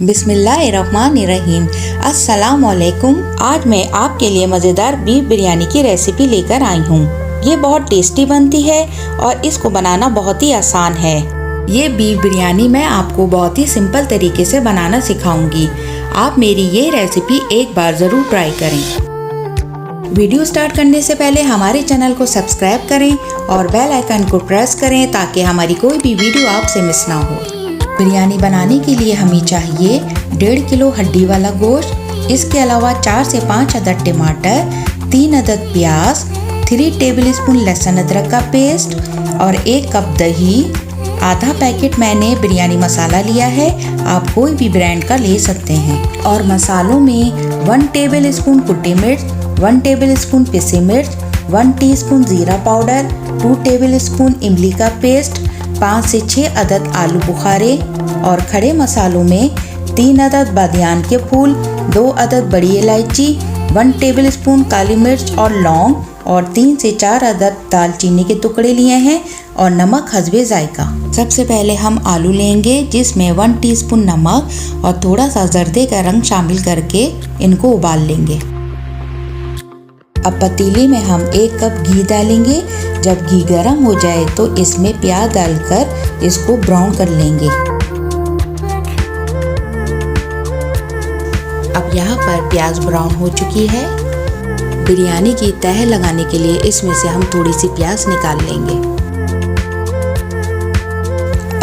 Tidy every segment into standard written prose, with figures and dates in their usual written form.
बिस्मिल्लाहिर्रहमानिर्रहीम। अस्सलाम वालेकुम। आज मैं आपके लिए मज़ेदार बीफ बिरयानी की रेसिपी लेकर आई हूँ। ये बहुत टेस्टी बनती है और इसको बनाना बहुत ही आसान है। ये बीफ बिरयानी मैं आपको बहुत ही सिंपल तरीके से बनाना सिखाऊंगी। आप मेरी ये रेसिपी एक बार ज़रूर ट्राई करें। वीडियो स्टार्ट करने से पहले हमारे चैनल को सब्सक्राइब करें और बेल आइकन को प्रेस करें ताकि हमारी कोई भी वीडियो आपसे मिस ना हो। बिरयानी बनाने के लिए हमें चाहिए 1.5 किलो हड्डी वाला गोश्त, इसके अलावा 4 से 5 अदद टमाटर, 3 अदद प्याज, 3 टेबलस्पून लहसुन अदरक का पेस्ट और 1 कप दही। आधा पैकेट मैंने बिरयानी मसाला लिया है, आप कोई भी ब्रांड का ले सकते हैं। और मसालों में 1 टेबलस्पून कुटी मिर्च, 1 टेबलस्पून पिसी मिर्च, 1 टीस्पून जीरा पाउडर, 2 टेबलस्पून इमली का पेस्ट, 5 से 6 अदद आलू बुखारे। और खड़े मसालों में 3 अदद बादियान के फूल, 2 अदद बड़ी इलायची, 1 टेबलस्पून काली मिर्च और लौंग और 3 से 4 अदद दालचीनी के टुकड़े लिए हैं और नमक हस्बे जायका। सबसे पहले हम आलू लेंगे जिसमें 1 टीस्पून नमक और थोड़ा सा जर्दे का रंग शामिल करके इनको उबाल लेंगे। अब पतीले में हम 1 कप घी डालेंगे। जब घी गर्म हो जाए तो इसमें प्याज डालकर इसको ब्राउन कर लेंगे। अब यहाँ पर प्याज ब्राउन हो चुकी है। बिरयानी की तह लगाने के लिए इसमें से हम थोड़ी सी प्याज निकाल लेंगे।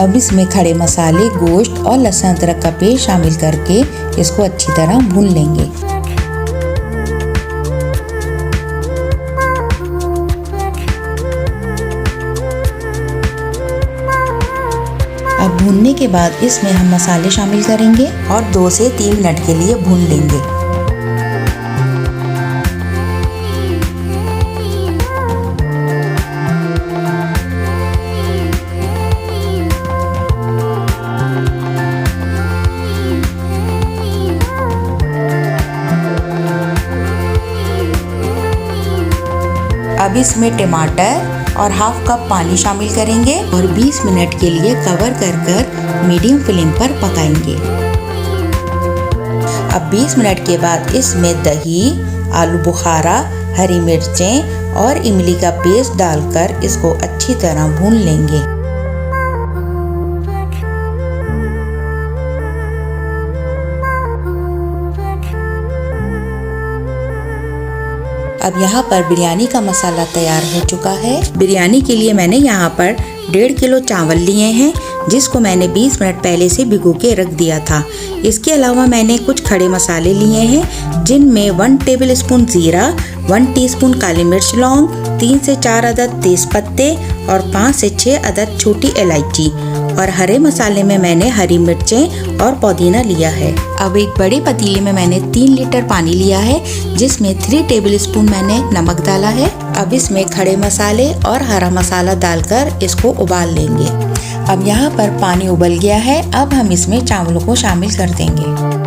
अब इसमें खड़े मसाले, गोश्त और लहसुन अदरक का पेस्ट शामिल करके इसको अच्छी तरह भून लेंगे। अब भूनने के बाद इसमें हम मसाले शामिल करेंगे और 2 से 3 मिनट के लिए भून लेंगे। अब इसमें टमाटर और हाफ कप पानी शामिल करेंगे और 20 मिनट के लिए कवर कर मीडियम फ्लेम पर पकाएंगे। अब 20 मिनट के बाद इसमें दही, आलू बुखारा, हरी मिर्चें और इमली का पेस्ट डालकर इसको अच्छी तरह भून लेंगे। अब यहाँ पर बिरयानी का मसाला तैयार हो चुका है। बिरयानी के लिए मैंने यहाँ पर 1.5 किलो चावल लिए हैं जिसको मैंने 20 मिनट पहले से भिगो के रख दिया था। इसके अलावा मैंने कुछ खड़े मसाले लिए हैं जिनमें 1 टेबलस्पून जीरा, 1 टीस्पून काली मिर्च लौंग, 3 से 4 अदद तेज पत्ते और 5 से 6 अदद छोटी इलायची। और हरे मसाले में मैंने हरी मिर्चें और पुदीना लिया है। अब एक बड़े पतीले में मैंने 3 लीटर पानी लिया है जिसमें 3 टेबलस्पून मैंने नमक डाला है। अब इसमें खड़े मसाले और हरा मसाला डालकर इसको उबाल लेंगे। अब यहाँ पर पानी उबल गया है। अब हम इसमें चावलों को शामिल कर देंगे।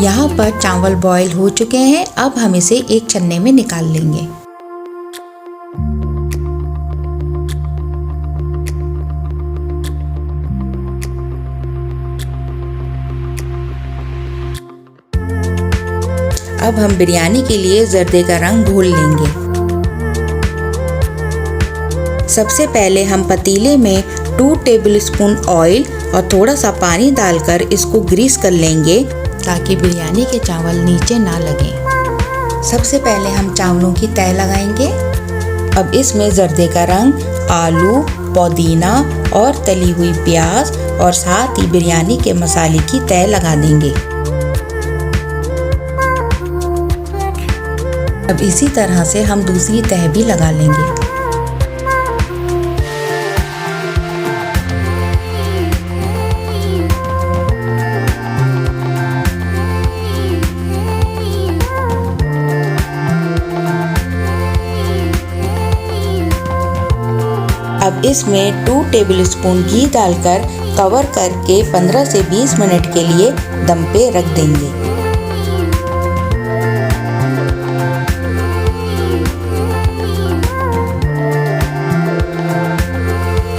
यहाँ पर चावल बॉईल हो चुके हैं। अब हम इसे एक छन्ने में निकाल लेंगे। अब हम बिरयानी के लिए जर्दे का रंग घोल लेंगे। सबसे पहले हम पतीले में 2 टेबलस्पून ऑयल और थोड़ा सा पानी डालकर इसको ग्रीस कर लेंगे ताकि बिरयानी के चावल नीचे ना लगें। सबसे पहले हम चावलों की तह लगाएंगे। अब इसमें जर्दे का रंग, आलू, पुदीना और तली हुई प्याज और साथ ही बिरयानी के मसाले की तह लगा देंगे। अब इसी तरह से हम दूसरी तह भी लगा लेंगे। अब इसमें 2 टेबलस्पून घी डालकर कवर करके 15 से 20 मिनट के लिए दम पे रख देंगे।